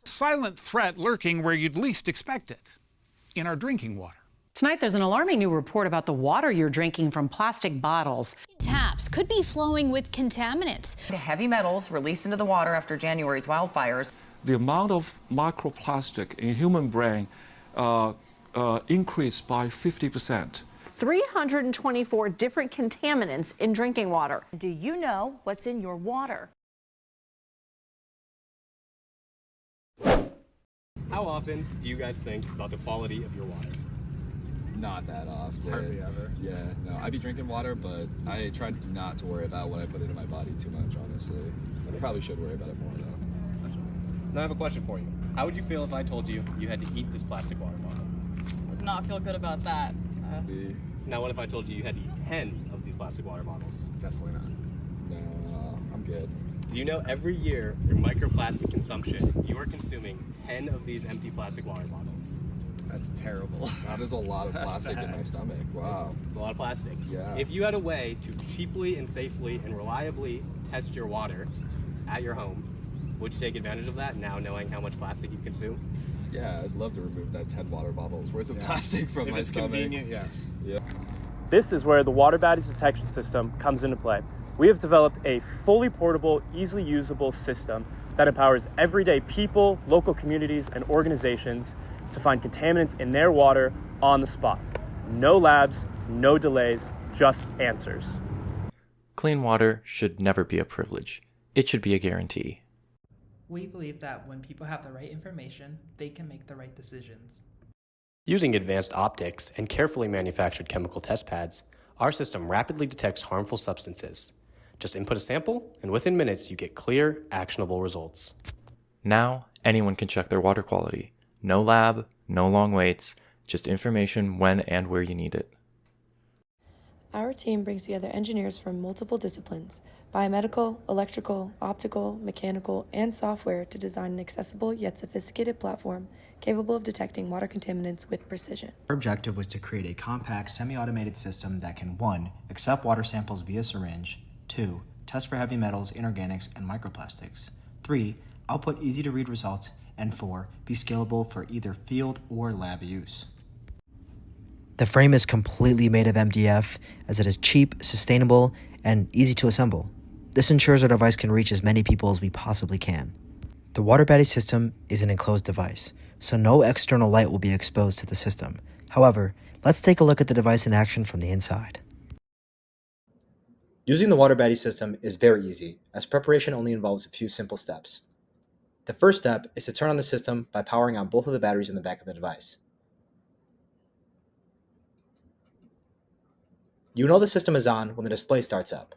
Silent threat lurking where you'd least expect it, in our drinking water. Tonight, there's an alarming new report about the water you're drinking from plastic bottles. Taps could be flowing with contaminants. The heavy metals released into the water after January's wildfires. The amount of microplastic in human brain increased by 50%. 324 different contaminants in drinking water. Do you know what's in your water? How often do you guys think about the quality of your water? Not that often. Hardly ever. Yeah, no, I be drinking water, but I try not to worry about what I put into my body too much, honestly. I probably should worry about it more, though. Now I have a question for you. How would you feel if I told you you had to eat this plastic water bottle? Would not feel good about that. Now what if I told you you had to eat 10 of these plastic water bottles? Definitely not. No, I'm good. Do you know every year through microplastic consumption, you are consuming 10 of these empty plastic water bottles? That's terrible. That is a lot of plastic in my stomach. Wow. It's a lot of plastic. Yeah. If you had a way to cheaply and safely and reliably test your water at your home, would you take advantage of that now knowing how much plastic you consume? Yeah, I'd love to remove that 10 water bottles worth of plastic from my stomach. Convenient, yes. Yeah. This is where the Water Baddies detection system comes into play. We have developed a fully portable, easily usable system that empowers everyday people, local communities, and organizations to find contaminants in their water on the spot. No labs, no delays, just answers. Clean water should never be a privilege. It should be a guarantee. We believe that when people have the right information, they can make the right decisions. Using advanced optics and carefully manufactured chemical test pads, our system rapidly detects harmful substances. Just input a sample, and within minutes you get clear, actionable results. Now, anyone can check their water quality. No lab, no long waits, just information when and where you need it. Our team brings together engineers from multiple disciplines, biomedical, electrical, optical, mechanical, and software to design an accessible yet sophisticated platform capable of detecting water contaminants with precision. Our objective was to create a compact, semi-automated system that can 1. Accept water samples via syringe, 2. Test for heavy metals, inorganics, and microplastics, 3. Output easy-to-read results, and 4. Be scalable for either field or lab use. The frame is completely made of MDF, as it is cheap, sustainable, and easy to assemble. This ensures our device can reach as many people as we possibly can. The Water Baddies system is an enclosed device, so no external light will be exposed to the system. However, let's take a look at the device in action from the inside. Using the Water Baddies system is very easy, as preparation only involves a few simple steps. The first step is to turn on the system by powering on both of the batteries in the back of the device. You know the system is on when the display starts up.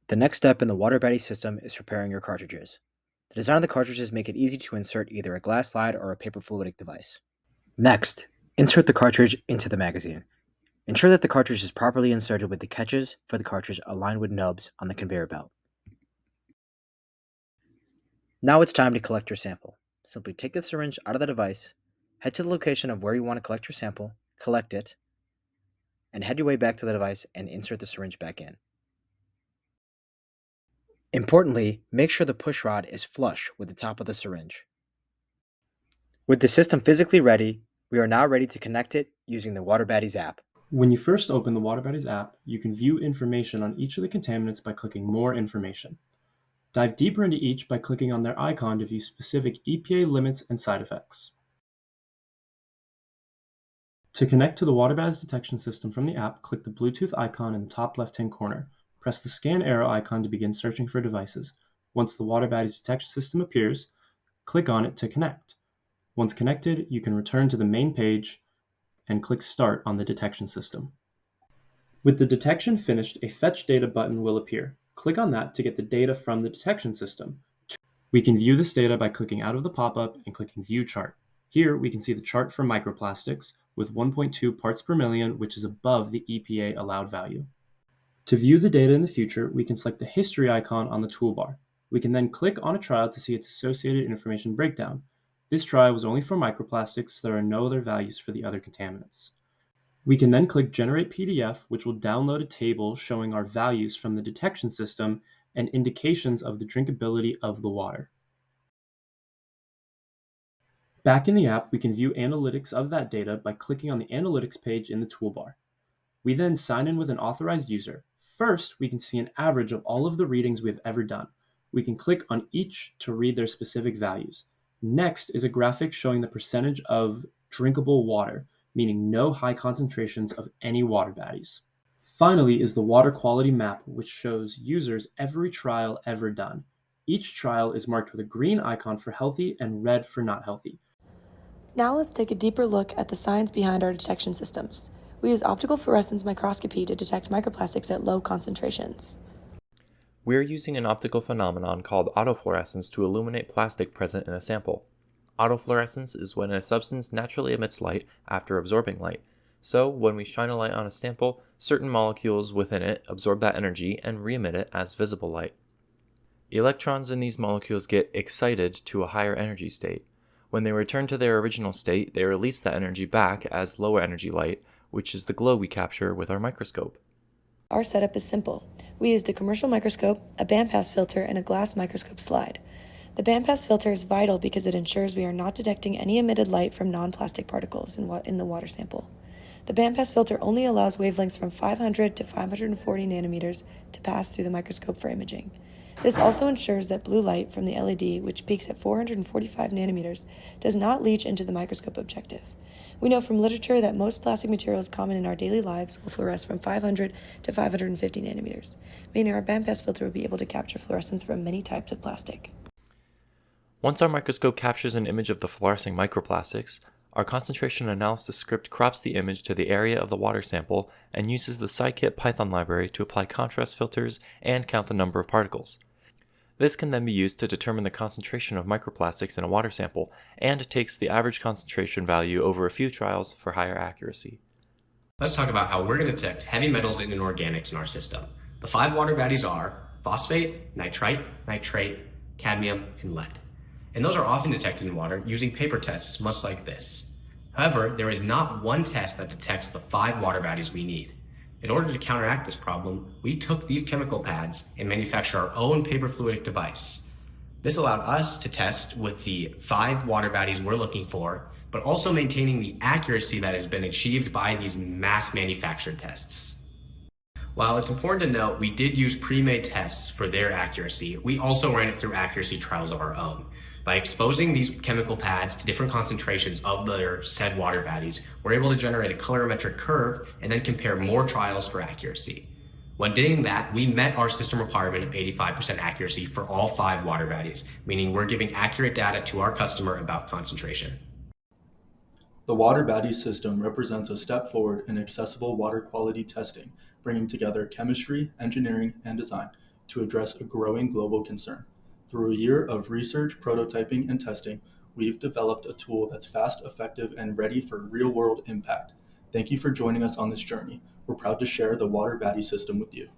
The next step in the Water Baddies system is preparing your cartridges. The design of the cartridges make it easy to insert either a glass slide or a paper fluidic device. Next, insert the cartridge into the magazine. Ensure that the cartridge is properly inserted with the catches for the cartridge aligned with nubs on the conveyor belt. Now it's time to collect your sample. Simply take the syringe out of the device, head to the location of where you want to collect your sample, collect it, and head your way back to the device and insert the syringe back in. Importantly, make sure the push rod is flush with the top of the syringe. With the system physically ready, we are now ready to connect it using the Water Baddies app. When you first open the Water Baddies app, you can view information on each of the contaminants by clicking More Information. Dive deeper into each by clicking on their icon to view specific EPA limits and side effects. To connect to the Water Baddies detection system from the app, click the Bluetooth icon in the top left-hand corner. Press the scan arrow icon to begin searching for devices. Once the Water Baddies detection system appears, click on it to connect. Once connected, you can return to the main page and click Start on the detection system. With the detection finished, a Fetch Data button will appear. Click on that to get the data from the detection system. We can view this data by clicking out of the pop-up and clicking View Chart. Here we can see the chart for microplastics with 1.2 parts per million, which is above the EPA allowed value. To view the data in the future, we can select the History icon on the toolbar. We can then click on a trial to see its associated information breakdown. This trial was only for microplastics, so there are no other values for the other contaminants. We can then click Generate PDF, which will download a table showing our values from the detection system and indications of the drinkability of the water. Back in the app, we can view analytics of that data by clicking on the Analytics page in the toolbar. We then sign in with an authorized user. First, we can see an average of all of the readings we have ever done. We can click on each to read their specific values. Next is a graphic showing the percentage of drinkable water, meaning no high concentrations of any water baddies. Finally is the water quality map, which shows users every trial ever done. Each trial is marked with a green icon for healthy and red for not healthy. Now let's take a deeper look at the science behind our detection systems. We use optical fluorescence microscopy to detect microplastics at low concentrations. We're using an optical phenomenon called autofluorescence to illuminate plastic present in a sample. Autofluorescence is when a substance naturally emits light after absorbing light. So, when we shine a light on a sample, certain molecules within it absorb that energy and re-emit it as visible light. Electrons in these molecules get excited to a higher energy state. When they return to their original state, they release that energy back as lower energy light, which is the glow we capture with our microscope. Our setup is simple. We used a commercial microscope, a bandpass filter, and a glass microscope slide. The bandpass filter is vital because it ensures we are not detecting any emitted light from non-plastic particles in the water sample. The bandpass filter only allows wavelengths from 500 to 540 nanometers to pass through the microscope for imaging. This also ensures that blue light from the LED, which peaks at 445 nanometers, does not leach into the microscope objective. We know from literature that most plastic materials common in our daily lives will fluoresce from 500 to 550 nanometers, meaning our bandpass filter will be able to capture fluorescence from many types of plastic. Once our microscope captures an image of the fluorescing microplastics, our concentration analysis script crops the image to the area of the water sample and uses the scikit Python library to apply contrast filters and count the number of particles. This can then be used to determine the concentration of microplastics in a water sample and takes the average concentration value over a few trials for higher accuracy. Let's talk about how we're going to detect heavy metals and inorganics in our system. The 5 water baddies are phosphate, nitrite, nitrate, cadmium, and lead. And those are often detected in water using paper tests much like this. However, there is not one test that detects the 5 water baddies we need. In order to counteract this problem, we took these chemical pads and manufactured our own paper fluidic device. This allowed us to test with the 5 water baddies we're looking for, but also maintaining the accuracy that has been achieved by these mass manufactured tests. While it's important to note we did use pre-made tests for their accuracy, we also ran it through accuracy trials of our own. By exposing these chemical pads to different concentrations of their said water baddies, we're able to generate a colorimetric curve and then compare more trials for accuracy. When doing that, we met our system requirement of 85% accuracy for all 5 water baddies, meaning we're giving accurate data to our customer about concentration. The Water Baddies system represents a step forward in accessible water quality testing, bringing together chemistry, engineering, and design to address a growing global concern. Through a year of research, prototyping, and testing, we've developed a tool that's fast, effective, and ready for real-world impact. Thank you for joining us on this journey. We're proud to share the Water Baddies system with you.